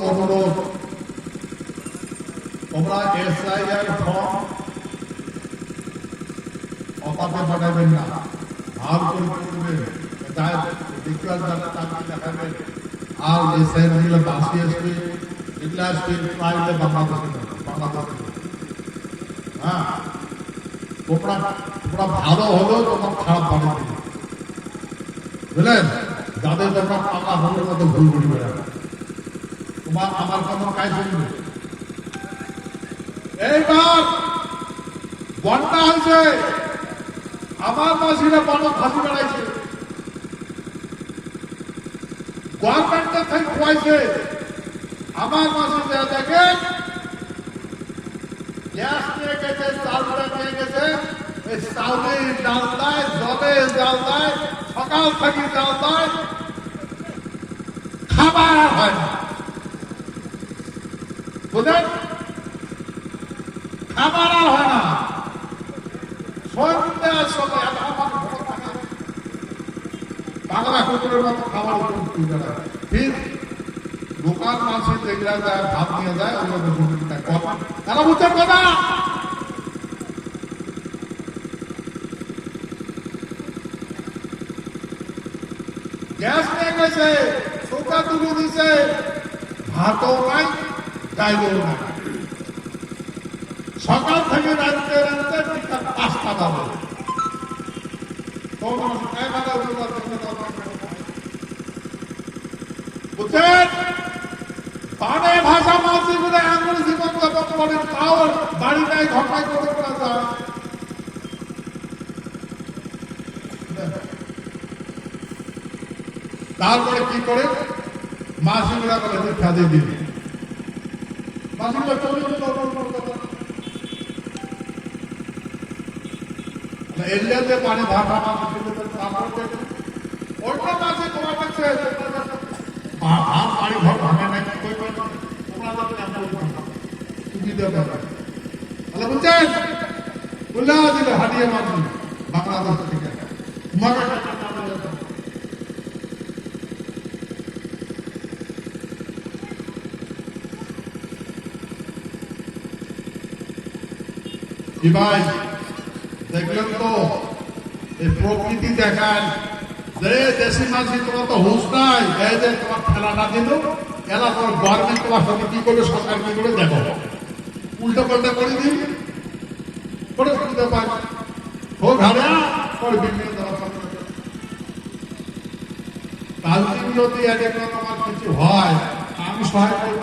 অনুরোধ, তোমরা SIR form অপাতে পাঠাবেন না, ভালো করে করবেন, দেখাবেন। আর SIR গুলো বাসি আসবে, এগুলো আসবে প্রায় বাংলাদেশে। হ্যাঁ, তোমরা ভালো হলেও তোমার খারাপ বানাবে, বুঝলেন? যাদের তোমরা পাকা হলের মতো ভুল করবে না, তোমার আমার কোনো কাজ শুনবে। এইবার বন্যা হয়েছে, আমার মাসিরা বড় ফাঁসি বেড়াইছে, গভর্নমেন্টের থেকে খোয়াইছে। আমার মাসি দেখেন গ্যাস নিয়ে গেছে, চাউলটা নিয়ে গেছে, এই চাউলে ডাল দেয়, জলে ডাল দেয়, সকাল থেকে ডাল দেয়, খাবার হয় না, বুঝলেন? খাবার আর হয় না, সন্ধ্যার সময় বাংলা কুকুরের মতো খাবার ঠিক দোকান মাসে যেগুলা যায় ভাত নিয়ে যায়, তারা বুঝছেন কথা। গ্যাস নিয়ে গেছে, চৌকা তুলে দিছে, ভাতও নাই, ডাইলও নাই। সকাল থেকে রাঁধতে রাঁধতে ঠিক 5টা বাজে। বুঝছেন? বানে ভাষা মাঝে বলে এমন জীবন যাপন করেন, তাও বাড়ি নাই, ঘটায় করে করা যায়। তারপরে কি করে মাসিগুলা বলে দীক্ষা দিয়ে দিবি, মাসিগুলা এরিয়াতে পানি ভাষা মাছ ওটা মাঝে তোমার কাছে বাড়ি ঘর ভাঙে নাই, বুঝছেন? বললে হারিয়ে মাঝে বাংলাদেশ থেকে কি ভাই দেখলেন তো? এই প্রকৃতি দেখান যে দেশি মাঝি তোমার তো হুঁশ নাই, এই যে তোমার খেলাটা দিল, খেলা তোমার গভর্নমেন্ট তোমার সাথে কি করবে, সরকার কি করে দেখো, উল্টো পাল্টা করে দিন করে শুনতে পাই হোক হারে করে বিভিন্ন কালকে যদি তোমার কিছু হয় আমি সহায় করবো।